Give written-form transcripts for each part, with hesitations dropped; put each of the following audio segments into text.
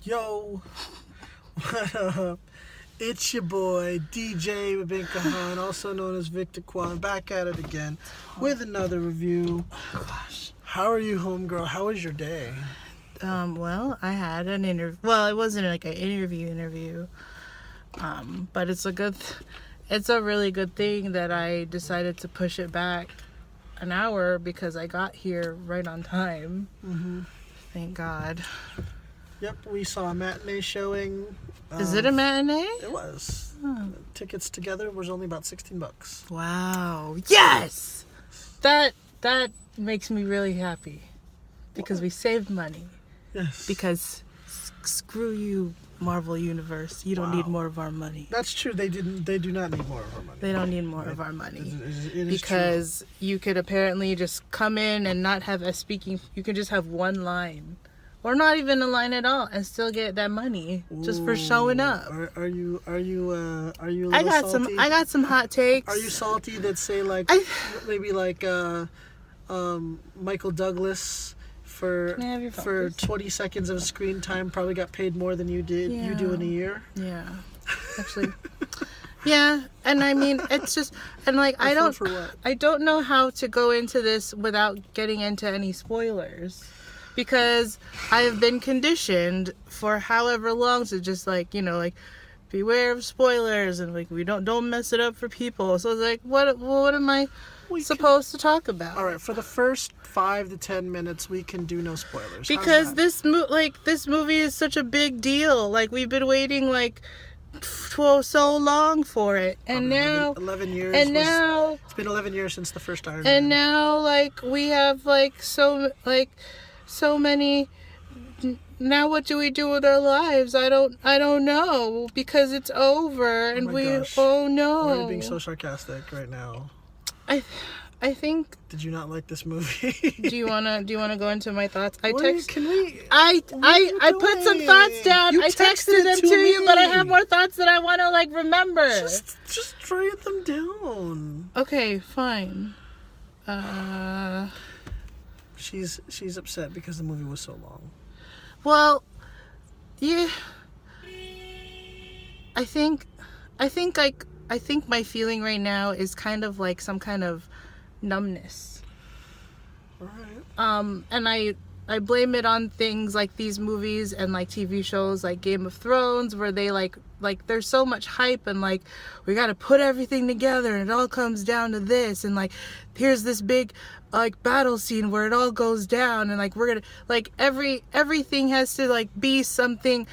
Yo, what up? It's your boy, DJ Babinkahan, also known as Victor Kwan, back at it again with another review. Oh, gosh. How are you, homegirl? How was your day? Well, I had an interview. Well, it wasn't like an interview. But it's a really good thing that I decided to push it back an hour because I got here right on time. Mm-hmm. Thank God. Yep, we saw a matinee showing. Is it a matinee? It was. Oh. Tickets together was only about $16. Wow. Yes! That makes me really happy. Because we saved money. Yes. Because screw you, Marvel Universe. You don't need more of our money. That's true. They do not need more of our money. They don't need more of our money. It is because true. You could apparently just come in and not have a speaking. You could just have one line. Or not even a line at all, and still get that money just for showing up. Are you a little salty? I got some hot takes. Are you salty that say maybe Michael Douglas for 20 seconds of screen time probably got paid more than you do in a year? Yeah, actually. Yeah, and I mean it's just and like I don't know how to go into this without getting into any spoilers. Because I have been conditioned for however long to just beware of spoilers and we don't mess it up for people. So it's like, what am I supposed to talk about? All right, for the first 5 to 10 minutes, we can do no spoilers. Because this movie is such a big deal. Like we've been waiting so long for it, and now 11 years. And now it's been 11 years since the first Iron Man. And now we have so many. Now what do we do with our lives? I don't know, because it's over and oh no. Why are you being so sarcastic right now? I think. Did you not like this movie? do you wanna go into my thoughts? I put some thoughts down. I texted them to you, but I have more thoughts that I wanna remember. Just write them down. Okay, fine. She's upset because the movie was so long. Well, yeah. I think my feeling right now is kind of like some kind of numbness. All right. And I blame it on things like these movies and TV shows like Game of Thrones, where they there's so much hype and we got to put everything together and it all comes down to this, and here's this big battle scene where it all goes down, and we're gonna everything has to be something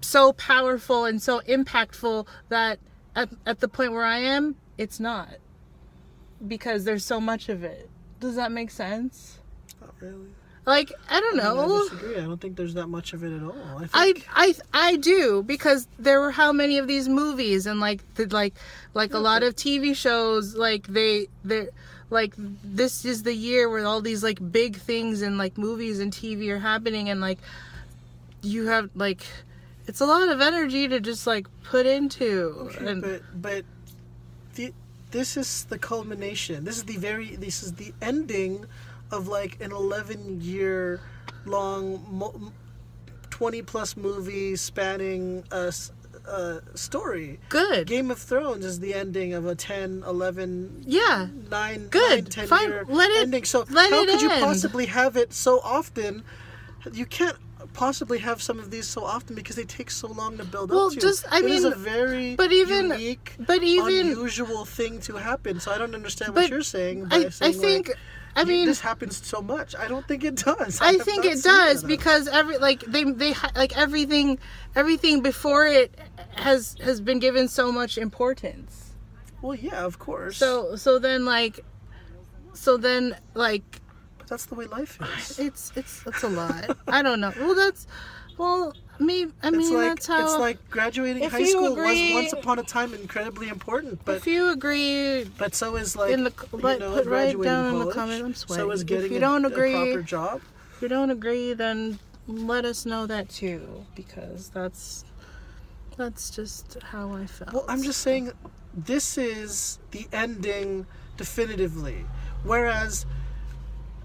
so powerful and so impactful that at the point where I am, it's not, because there's so much of it. Does that make sense? Not really. I don't know. I disagree. I don't think there's that much of it at all. I do, because there were how many of these movies and a lot of TV shows, this is the year where all these big things in movies and TV are happening, and you have it's a lot of energy to just put into. Okay, but this is the culmination. This is the ending of an 11-year long 20 plus movies spanning a story. Good. Game of Thrones is the ending of a 10, 11, yeah, 9, good. 10 Fine. year Let ending. So how could you possibly have it so often? You can't possibly have some of these so often because they take so long to build up to. It is a very unique, unusual thing to happen. So I don't understand what you're saying by saying this happens so much. I don't think it does. I think it does, because everything before it has been given so much importance. Well, yeah, of course. So then But that's the way life is. It's a lot. I don't know. That's how. It's graduating high school was once upon a time incredibly important, but if you agree, but so is put right down in the comments. I'm sweating. So is getting a proper job. If you don't agree, then let us know that too, because that's just how I felt. Well, I'm just saying, this is the ending definitively, whereas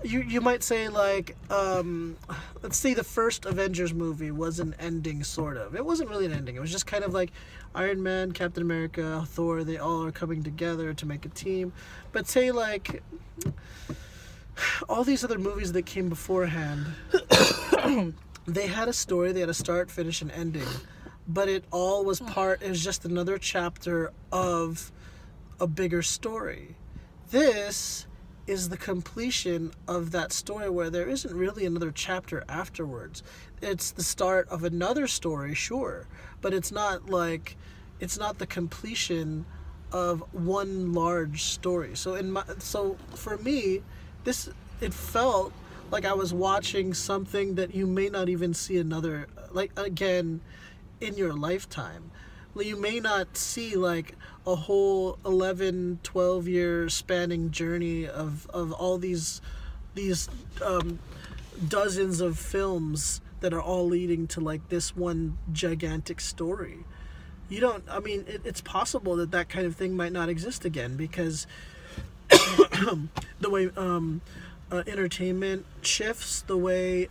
you might say, like, let's say the first Avengers movie was an ending, sort of. It wasn't really an ending. It was just kind of like Iron Man, Captain America, Thor, they all are coming together to make a team. But say, like, all these other movies that came beforehand, they had a story, they had a start, finish, and ending. But it all was it was just another chapter of a bigger story. This is the completion of that story where there isn't really another chapter afterwards. It's the start of another story, sure, but it's not the completion of one large story. So for me, it felt like I was watching something that you may not even see another, like, again in your lifetime. You may not see like a whole 11, 12 year spanning journey of all these dozens of films that are all leading to like this one gigantic story. It's possible that kind of thing might not exist again, because the way entertainment shifts, the way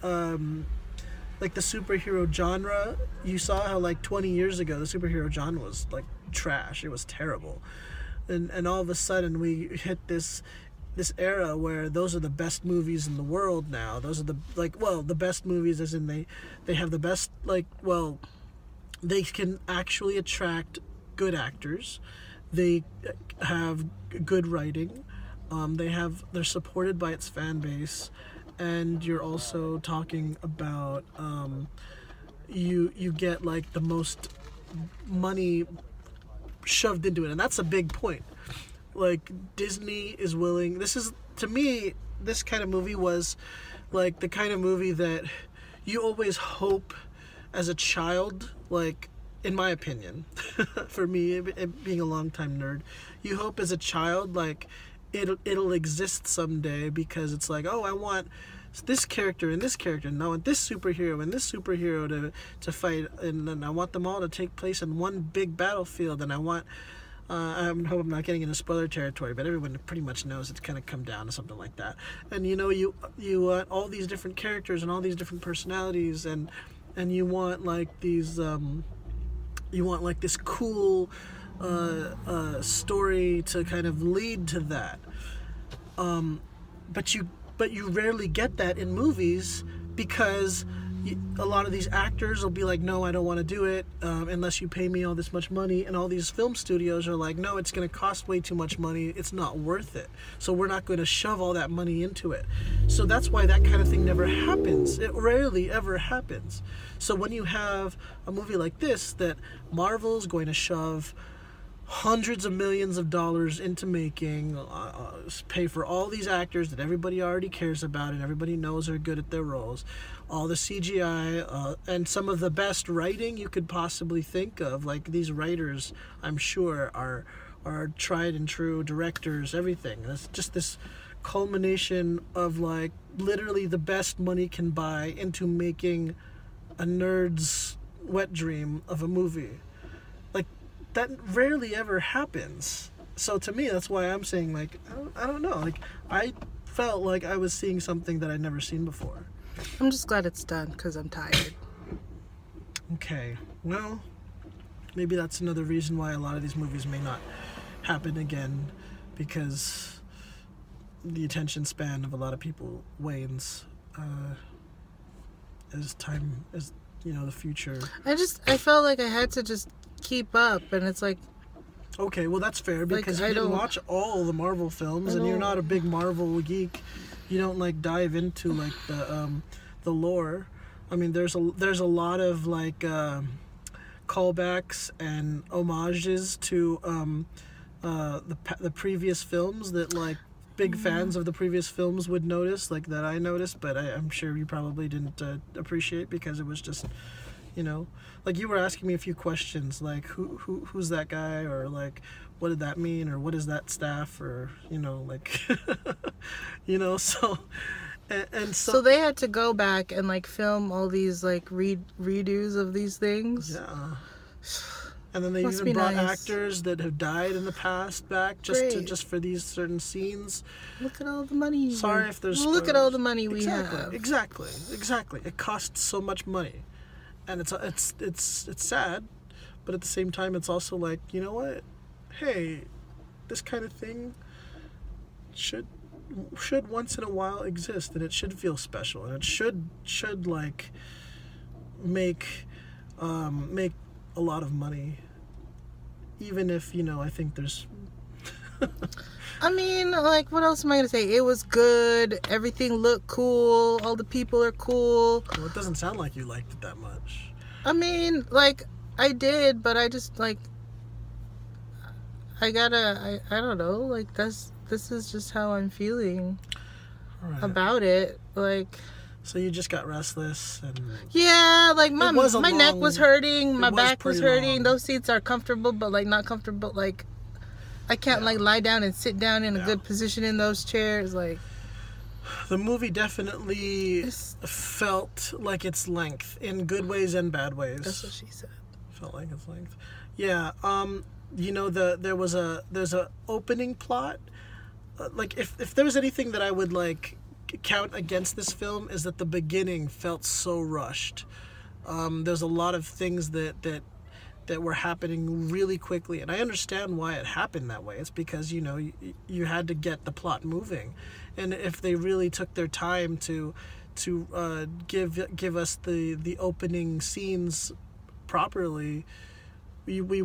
like the superhero genre, you saw how like 20 years ago the superhero genre was like trash. It was terrible, and all of a sudden we hit this era where those are the best movies in the world now. Those are the best movies, as in they have the best, they can actually attract good actors, they have good writing, they're supported by its fan base, and you're also talking about you get like the most money shoved into it, and that's a big point. Like, Disney is willing. This is, to me, this kind of movie was like the kind of movie that you always hope as a child, like, in my opinion, for me, being a longtime nerd, you hope as a child like it'll exist someday, because it's like, oh, I want this character and this character, and I want this superhero and this superhero to fight, and then I want them all to take place in one big battlefield, and I want I hope I'm not getting into spoiler territory, but everyone pretty much knows it's kind of come down to something like that. And you want all these different characters and all these different personalities, and you want like these you want like this cool story to kind of lead to that. But you rarely get that in movies, because a lot of these actors will be like, no, I don't want to do it unless you pay me all this much money, and all these film studios are like, no, it's going to cost way too much money, it's not worth it, so we're not going to shove all that money into it. So that's why that kind of thing never happens. It rarely ever happens. So when you have a movie like this that Marvel's going to shove hundreds of millions of dollars into making, pay for all these actors that everybody already cares about and everybody knows are good at their roles, all the CGI, and some of the best writing you could possibly think of. Like, these writers, I'm sure, are tried and true directors, everything. That's just this culmination of like literally the best money can buy into making a nerd's wet dream of a movie. Like, that rarely ever happens. So to me, that's why I'm saying, like, I don't know. Like, I felt like I was seeing something that I'd never seen before. I'm just glad it's done, because I'm tired. Okay, well, maybe that's another reason why a lot of these movies may not happen again, because the attention span of a lot of people wanes as time, as, the future. I felt like I had to just keep up, and it's like, okay, well, that's fair, because you didn't watch all the Marvel films, and you're not a big Marvel geek. You don't like dive into like the lore. I mean, there's a lot of like callbacks and homages to the previous films that like big fans of the previous films would notice, like that I noticed, but I'm sure you probably didn't appreciate, because it was just, like, you were asking me a few questions, like who's that guy, or like what did that mean, or what is that staff, or like so and so they had to go back and like film all these like redos of these things. Yeah. And then they even brought actors that have died in the past back just for these certain scenes. Look at all the money. Sorry if there's spoilers. Look at all the money we have. Exactly. It costs so much money, and it's sad, but at the same time, it's also like, you know what? Hey, this kind of thing should once in a while exist, and it should feel special, and it should like make a lot of money, even if, I think there's I mean, like, what else am I gonna say? It was good, everything looked cool, all the people are cool. Well, it doesn't sound like you liked it that much. I mean, like, I did, but I just, like, I don't know, like, this is just how I'm feeling about it, like. So you just got restless and... Yeah, like, my neck was hurting, my back was hurting. Long. Those seats are comfortable, but, like, not comfortable. Like, I can't, like, lie down and sit down in a good position in those chairs, like... The movie definitely felt like its length, in good ways and bad ways. That's what she said. Felt like its length. Yeah, there's a opening plot. Like, if there was anything that I would, like, count against this film, is that the beginning felt so rushed. There's a lot of things that were happening really quickly, and I understand why it happened that way. It's because, you had to get the plot moving, and if they really took their time to give us the opening scenes properly, the movie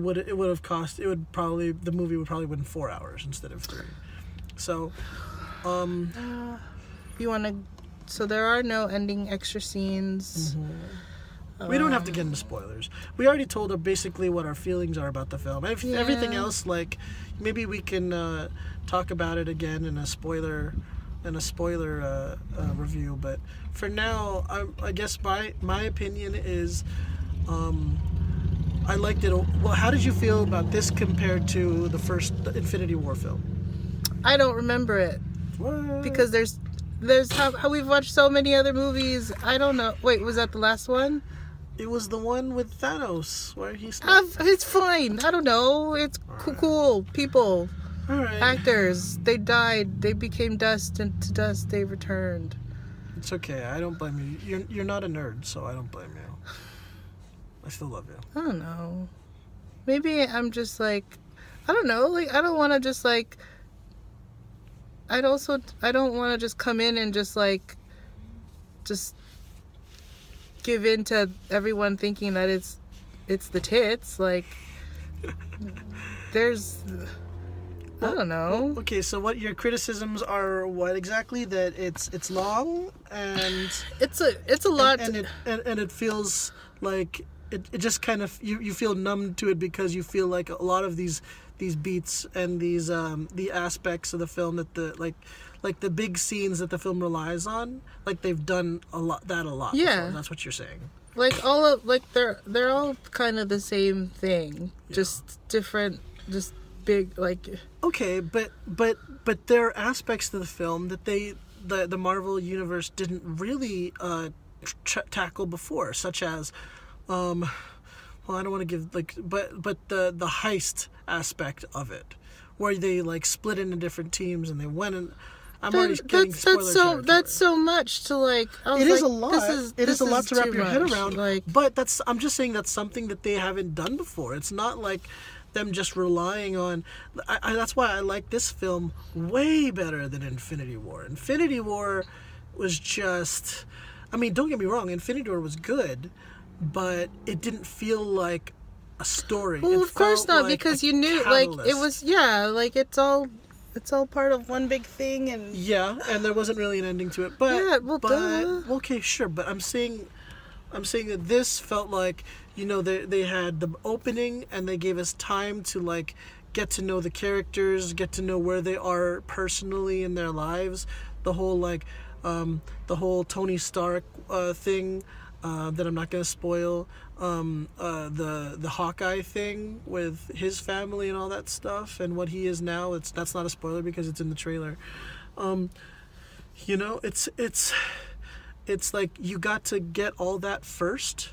would probably win 4 hours instead of 3. So, so there are no ending extra scenes. Mm-hmm. We don't have to get into spoilers. We already told basically what our feelings are about the film. Everything else, like, maybe we can talk about it again in a spoiler review. But for now, I guess my opinion is, I liked it. Well, how did you feel about this compared to the first Infinity War film? I don't remember it. What? Because there's how we've watched so many other movies. I don't know. Wait, was that the last one? It was the one with Thanos where he's. It's fine. I don't know. It's cool. People. All right. Actors. They died. They became dust, and to dust they returned. It's okay. I don't blame you. You're not a nerd, so I don't blame you. I still love you. I don't know. Maybe I'm just like, I don't know. Like, I don't want to just like. I don't want to just come in and just give in to everyone thinking that it's the tits. Like, there's, I don't know. Okay, so what your criticisms are? What exactly? That it's long and it's a lot, and it feels like it just kind of you feel numb to it because you feel like a lot of these beats and these the aspects of the film that the big scenes that the film relies on, like they've done a lot yeah before. That's what you're saying. Like all of, like they're all kind of the same thing, just different, just big, like. Okay, but there are aspects to the film that the Marvel universe didn't really tackle before, such as well, I don't want to give but the heist aspect of it, where they like split into different teams and they went and I'm already getting spoiler territory. That's so much to like. It is a lot. It is a lot to wrap your head around. Like, but I'm just saying that's something that they haven't done before. It's not like them just relying on. That's why I like this film way better than Infinity War. Infinity War was just. I mean, don't get me wrong. Infinity War was good, but it didn't feel like a story. Well, of course not, because you knew, like, it was, like, it's all part of one big thing, and... Yeah, and there wasn't really an ending to it, but... Yeah, well, okay, sure, but I'm saying that this felt like, they had the opening, and they gave us time to, like, get to know the characters, get to know where they are personally in their lives, the whole, like, the whole Tony Stark thing... that I'm not going to spoil, the Hawkeye thing with his family and all that stuff, and what he is now. That's not a spoiler because it's in the trailer. It's like you got to get all that first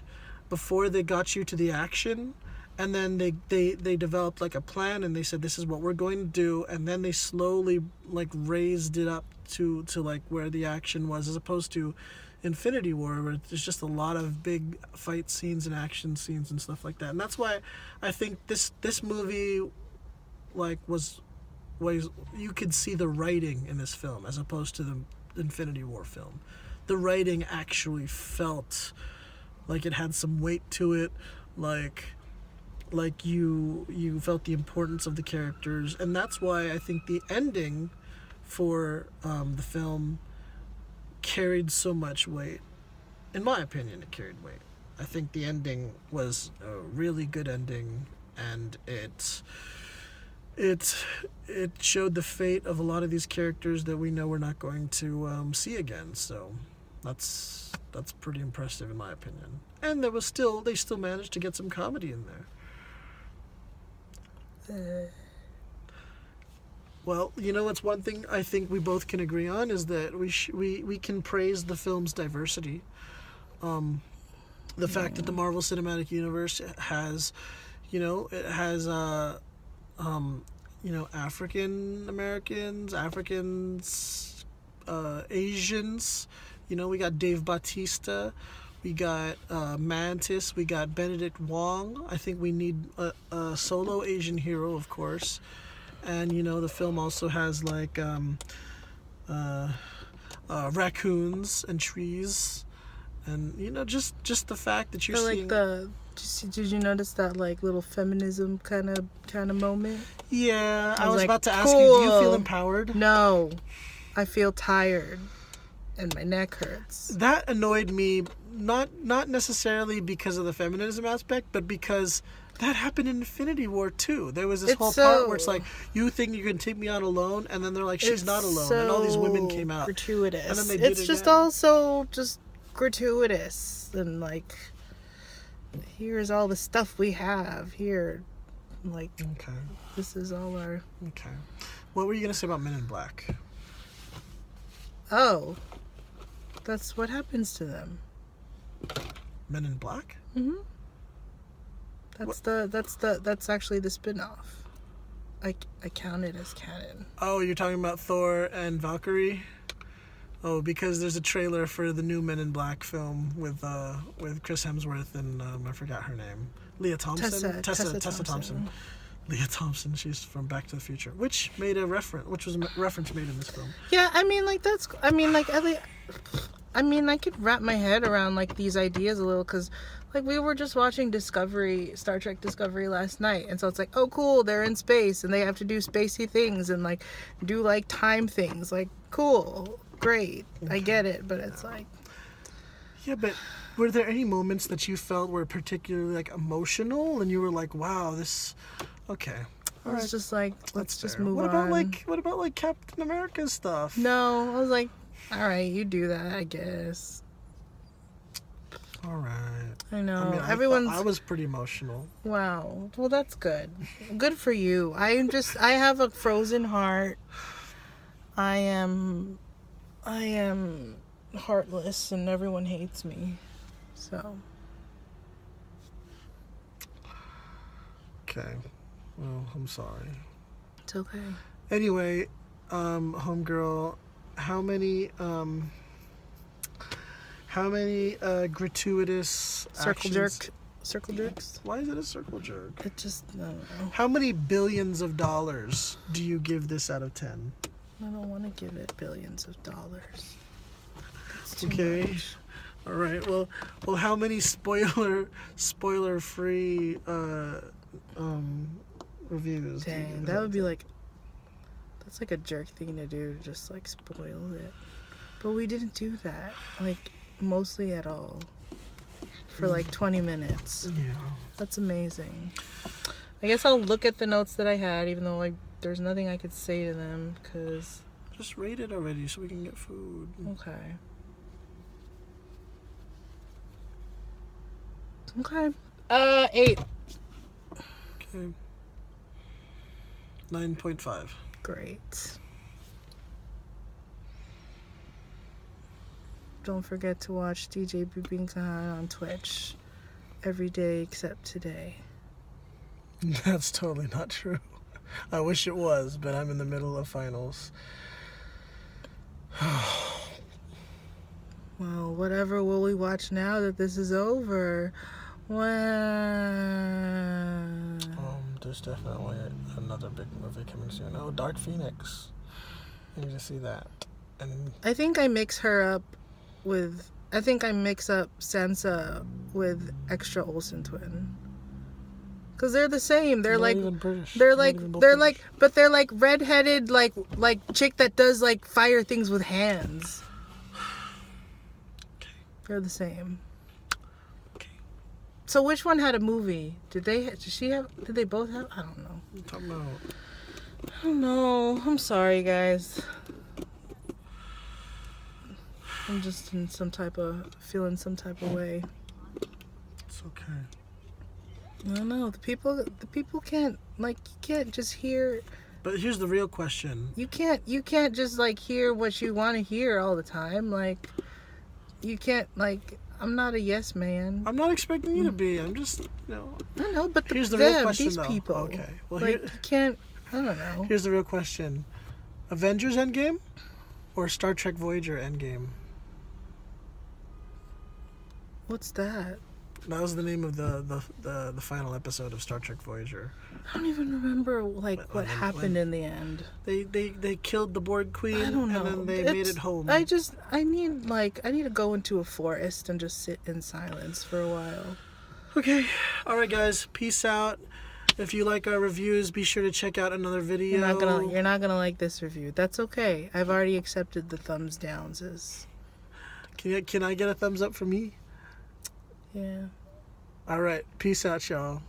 before they got you to the action, and then they developed like a plan, and they said this is what we're going to do, and then they slowly like raised it up to like where the action was, as opposed to Infinity War, where there's just a lot of big fight scenes and action scenes and stuff like that. And that's why I think this movie like was you could see the writing in this film as opposed to the Infinity War film. The writing actually felt like it had some weight to it, like you felt the importance of the characters, and that's why I think the ending for the film carried so much weight. In my opinion, it carried weight. I think the ending was a really good ending, and it showed the fate of a lot of these characters that we know we're not going to see again. So that's pretty impressive in my opinion. And they still managed to get some comedy in there. Well, you know what's one thing I think we both can agree on is that we can praise the film's diversity. The fact that the Marvel Cinematic Universe has, African Americans, Asians. We got Dave Bautista, we got Mantis, we got Benedict Wong. I think we need a solo Asian hero, of course. And the film also has like raccoons and trees, and just the fact that you're seeing. Did you notice that like little feminism kind of moment? Yeah, I was about to ask you. Do you feel empowered? No, I feel tired, and my neck hurts. That annoyed me, not necessarily because of the feminism aspect, but because that happened in Infinity War too. There was this whole part where it's like, you think you can take me out alone, and then they're like, she's not alone, and all these women came out. Gratuitous. And then they did it's just also just gratuitous, and like, here's all the stuff we have here. Like, okay, this is all our. Okay, what were you gonna say about Men in Black? Oh, that's what happens to them. Men in Black? Mm-hmm. That's actually the spin-off. I count it as canon. Oh, you're talking about Thor and Valkyrie? Oh, because there's a trailer for the new Men in Black film with Chris Hemsworth and I forgot her name. Leah Thompson? Tessa Thompson. Leah Thompson, she's from Back to the Future, which was a reference made in this film. Yeah, I could wrap my head around like these ideas a little, because like we were just watching Star Trek Discovery last night, and so it's like, oh cool, they're in space and they have to do spacey things and like do like time things, like cool, great, okay. I get it, but it's like, yeah, but were there any moments that you felt were particularly like emotional and you were like, wow, this, okay, I was just like, let's just move on. What about like Captain America stuff? No, I was like, all right, you do that, I guess. All right. I know. I was pretty emotional. Wow. Well, that's good. Good for you. I have a frozen heart. I am heartless, and everyone hates me. So. Okay. Well, I'm sorry. It's okay. Anyway, homegirl, how many gratuitous circle jerks? Why is it a circle jerk? It just, I don't know. How many billions of dollars do you give this out of 10? I don't want to give it billions of dollars. That's too much. All right. Well, how many spoiler-free reviews? Dang, that would be like, that's like a jerk thing to do, to just like spoil it. But we didn't do that, like, mostly at all, for like 20 minutes. Yeah. That's amazing. I guess I'll look at the notes that I had, even though like there's nothing I could say to them, because... Just rate it already so we can get food. Okay. Okay. 8. Okay. 9.5. Great. Don't forget to watch DJ Bubinkahan on Twitch every day except today. That's totally not true. I wish it was, but I'm in the middle of finals. Well, whatever will we watch now that this is over? There's definitely another big movie coming soon. Oh, Dark Phoenix. I need to see that. And I think I mix up Sansa with Extra Olsen Twin. Cause they're the same. They're like British. They're like redheaded like chick that does like fire things with hands. Okay. They're the same. Okay. So which one had a movie? Did they both have? I don't know. I don't know. I'm sorry, guys. I'm just feeling some type of way. It's okay. I don't know. The people can't, like, you can't just hear. But here's the real question. You can't just, like, hear what you want to hear all the time. Like, you can't, like, I'm not a yes man. I'm not expecting you to be. I'm just, I know, but here's the real question, these though. people. Okay. Well, like, you can't, I don't know. Here's the real question. Avengers Endgame or Star Trek Voyager Endgame? What's that? That was the name of the final episode of Star Trek Voyager. I don't even remember what happened in the end. They killed the Borg Queen. I don't know. And then they made it home. I need to go into a forest and just sit in silence for a while. Okay. All right, guys. Peace out. If you like our reviews, be sure to check out another video. You're not gonna like this review. That's okay. I've already accepted the thumbs downs. Can I get a thumbs up from me? Yeah. All right. Peace out, y'all.